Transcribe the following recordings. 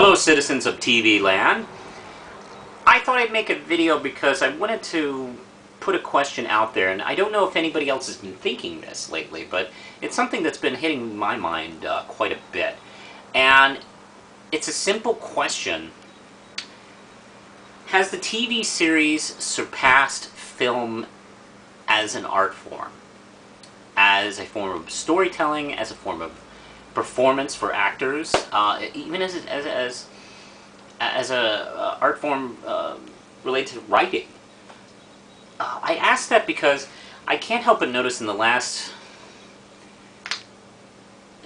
Hello, citizens of TV land. I thought I'd make a video because I wanted to put a question out there, and I don't know if anybody else has been thinking this lately, but it's something that's been hitting my mind quite a bit. And it's a simple question. Has the TV series surpassed film as an art form? As a form of storytelling, as a form of performance for actors, even as a art form related to writing. I ask that because I can't help but notice in the last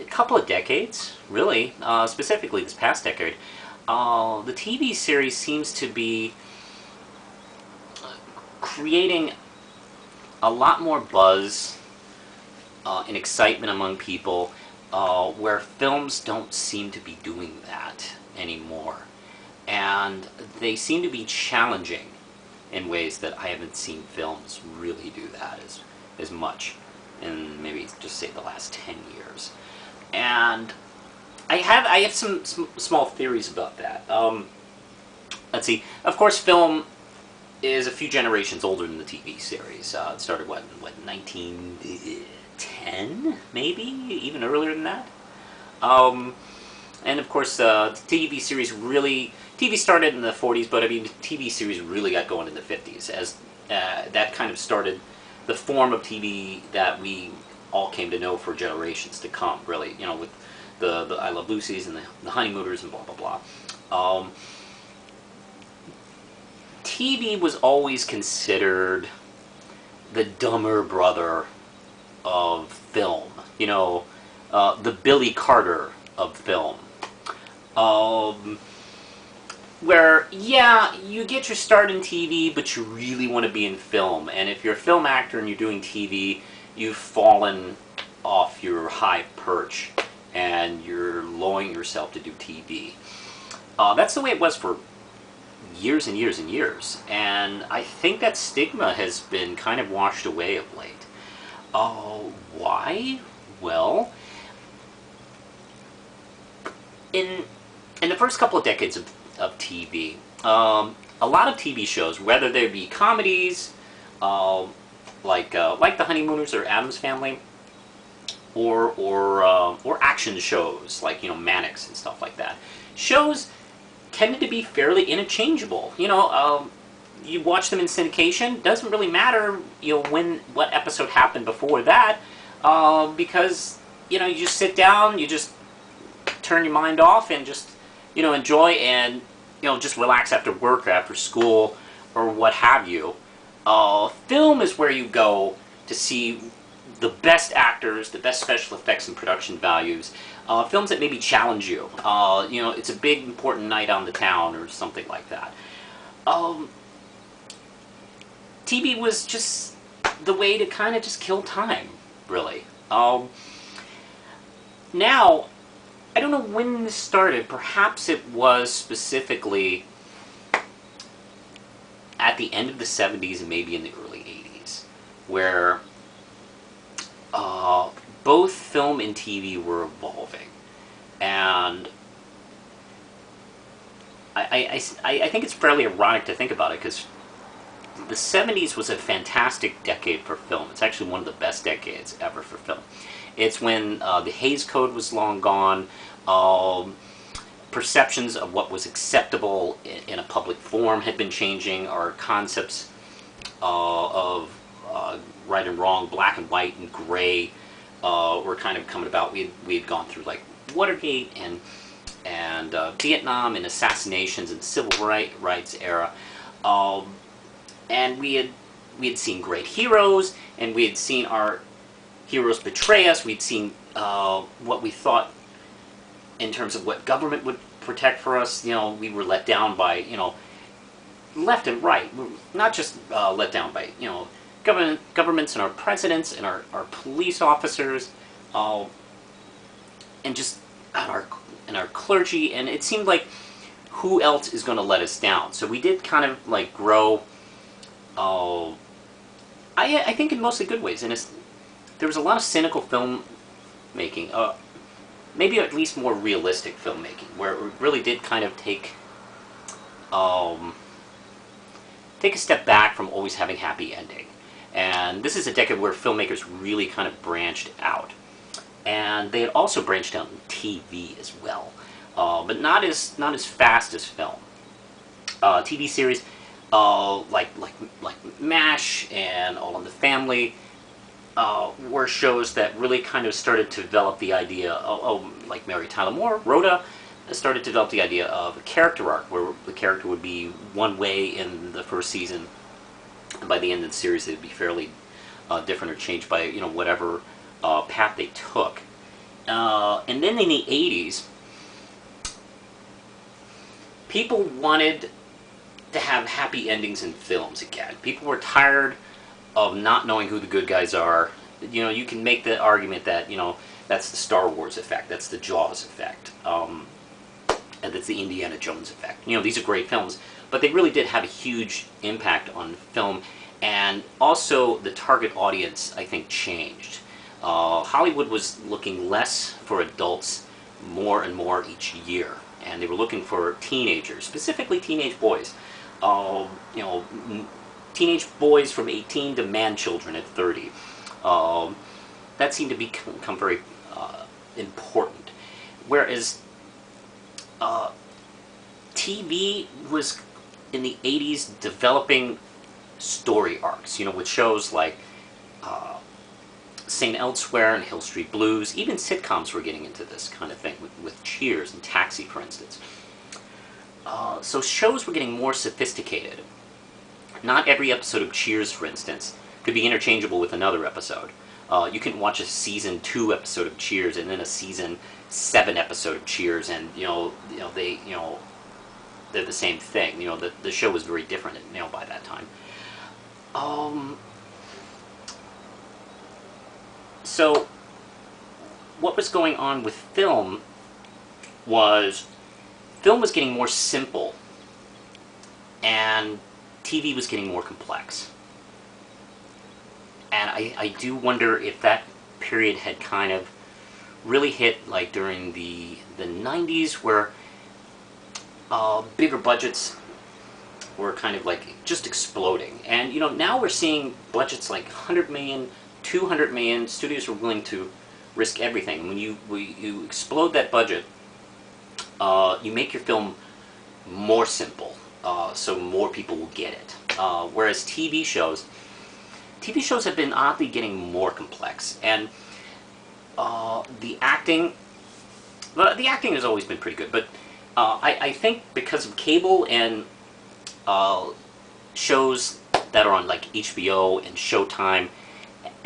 couple of decades, really, specifically this past decade, the TV series seems to be creating a lot more buzz and excitement among people, where films don't seem to be doing that anymore. And they seem to be challenging in ways that I haven't seen films really do that as much in maybe just say the last 10 years. And I have some small theories about that. Let's see. Of course, film is a few generations older than the TV series. It started, what 1910, maybe? Even earlier than that? And of course, the TV series TV started in the 40s, but I mean, the TV series really got going in the 50s, as that kind of started the form of TV that we all came to know for generations to come, really, with the I Love Lucy's and the Honeymooners and blah, blah, blah. TV was always considered the dumber brother of film, the Billy Carter of film. Where, yeah, you get your start in TV, but you really want to be in film. And if you're a film actor and you're doing TV, you've fallen off your high perch and you're lowering yourself to do TV. That's the way it was for years and years and years. And I think that stigma has been kind of washed away of late. Why? Well, in the first couple of decades of TV, a lot of TV shows, whether they be comedies, like The Honeymooners or Addams Family, or action shows like Manos and stuff like that, shows tended to be fairly interchangeable. You watch them in syndication, doesn't really matter what episode happened before that, because you just sit down, you just turn your mind off and just enjoy and just relax after work or after school or what have you. Film is where you go to see the best actors, the best special effects and production values. Films that maybe challenge you. It's a big important night on the town or something like that. TV was just the way to kind of just kill time, really. Now, I don't know when this started. Perhaps it was specifically at the end of the 70s and maybe in the early 80s, where both film and TV were evolving. And I think it's fairly ironic to think about it, because the 70s was a fantastic decade for film. It's actually one of the best decades ever for film. It's when the Hays Code was long gone. Perceptions of what was acceptable in a public forum had been changing. Our concepts of right and wrong, black and white and gray, were kind of coming about. We had gone through like Watergate and Vietnam and assassinations and the civil rights era, and we had seen great heroes, and we had seen our heroes betray us. We'd seen what we thought in terms of what government would protect for us. We were let down by left and right. We're not just let down by governments and our presidents and our police officers, and just our clergy. And it seemed like, who else is going to let us down? So we did kind of like grow. I think in mostly good ways, and there was a lot of cynical film making. maybe at least more realistic filmmaking, where it really did kind of um, take a step back from always having happy ending. And this is a decade where filmmakers really kind of branched out. And they had also branched out in TV as well, but not as fast as film. TV series like MASH and All in the Family were shows that really kind of started to develop the idea of, like Mary Tyler Moore, Rhoda, started to develop the idea of a character arc, where the character would be one way in the first season, and by the end of the series they'd be fairly different or changed by whatever path they took. And then in the 80s, people wanted to have happy endings in films again. People were tired of not knowing who the good guys are. You can make the argument that, that's the Star Wars effect, that's the Jaws effect, and that's the Indiana Jones effect. These are great films, but they really did have a huge impact on film, and also the target audience, I think, changed. Hollywood was looking less for adults more and more each year, and they were looking for teenagers, specifically teenage boys. Teenage boys from 18 to man children at 30. That seemed to become very important. Whereas TV was, in the 80s, developing story arcs, with shows like St. Elsewhere and Hill Street Blues. Even sitcoms were getting into this kind of thing, with Cheers and Taxi, for instance. So shows were getting more sophisticated. Not every episode of Cheers, for instance, could be interchangeable with another episode. You can watch a season 2 episode of Cheers and then a season 7 episode of Cheers, and they're the same thing. The show was very different by that time. So what was going on with film was getting more simple, and TV was getting more complex. And I do wonder if that period had kind of really hit like during the 90s, where bigger budgets were kind of like just exploding. And now we're seeing budgets like 100 million, 200 million. Studios are willing to risk everything. When you explode that budget, you make your film more simple, so more people will get it. Whereas TV shows have been oddly getting more complex, and the acting has always been pretty good, but I think because of cable and shows that are on like HBO and Showtime,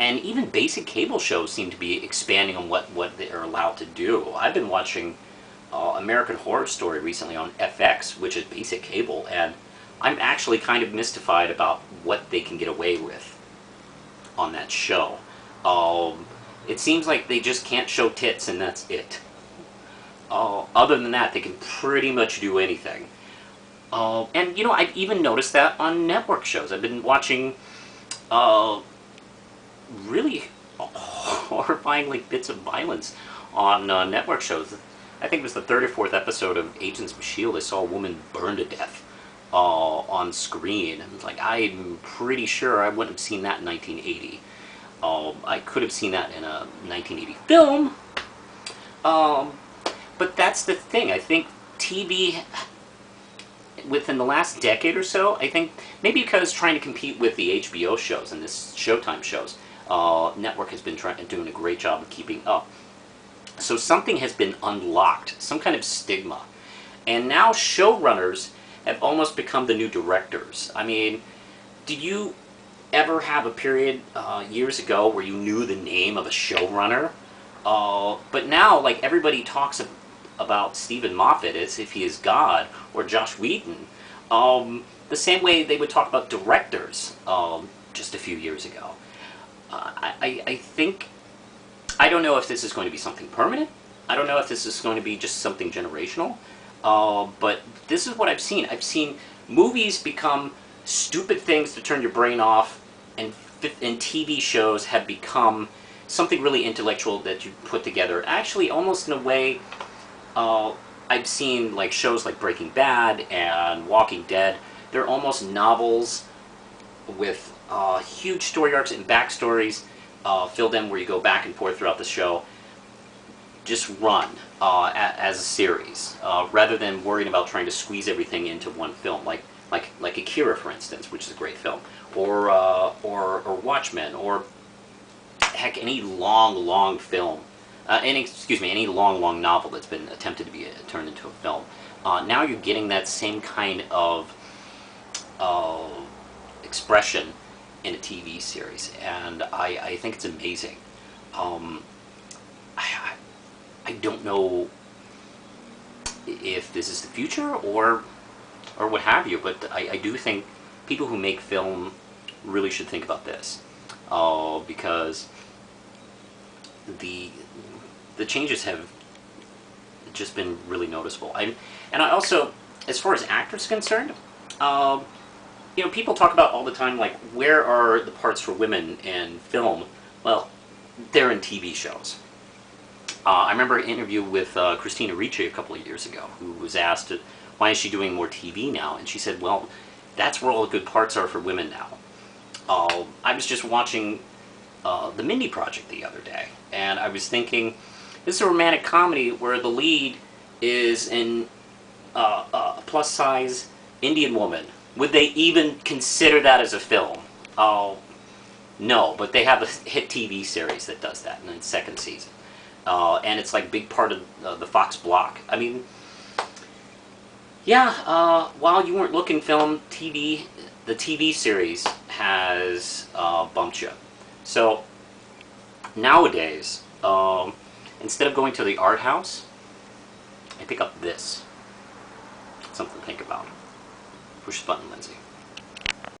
and even basic cable shows seem to be expanding on what they're allowed to do. I've been watching American Horror Story recently on FX, which is basic cable, and I'm actually kind of mystified about what they can get away with on that show. It seems like they just can't show tits and that's it. Other than that, they can pretty much do anything. And I've even noticed that on network shows. I've been watching really horrifying bits of violence on network shows. I think it was the 3rd or 4th episode of Agents of S.H.I.E.L.D. I saw a woman burned to death on screen. And I'm pretty sure I wouldn't have seen that in 1980. I could have seen that in a 1980 film. But that's the thing. I think TV, within the last decade or so, I think maybe because trying to compete with the HBO shows and this Showtime shows, network has been doing a great job of keeping up. So something has been unlocked, some kind of stigma. And now showrunners have almost become the new directors. I mean, did you ever have a period years ago where you knew the name of a showrunner? But now, everybody talks about Stephen Moffat as if he is God, or Joss Whedon, the same way they would talk about directors just a few years ago. I think, I don't know if this is going to be something permanent. I don't know if this is going to be just something generational. But this is what I've seen. I've seen movies become stupid things to turn your brain off, and TV shows have become something really intellectual that you put together. Actually, almost in a way, I've seen like shows like Breaking Bad and Walking Dead. They're almost novels with huge story arcs and backstories filled in, where you go back and forth throughout the show. Just run as a series, rather than worrying about trying to squeeze everything into one film, like Akira, for instance, which is a great film, or Watchmen, or heck, any long film, any long novel that's been attempted to be turned into a film. Now you're getting that same kind of expression in a TV series, and I think it's amazing. I don't know if this is the future or what have you, but I do think people who make film really should think about this, because the changes have just been really noticeable. And I also, as far as actors concerned, you know, people talk about all the time, like, where are the parts for women in film? Well, they're in TV shows. I remember an interview with Christina Ricci a couple of years ago, who was asked, why is she doing more TV now? And she said, well, that's where all the good parts are for women now. I was just watching The Mindy Project the other day, and I was thinking, this is a romantic comedy where the lead is a plus-size Indian woman. Would they even consider that as a film? No, but they have a hit TV series that does that in its second season. And it's like a big part of the Fox block. I mean, yeah, while you weren't looking, film, TV, the TV series has bumped you. So, nowadays, instead of going to the art house, I pick up this. Something to think about. Push the button, Lindsay.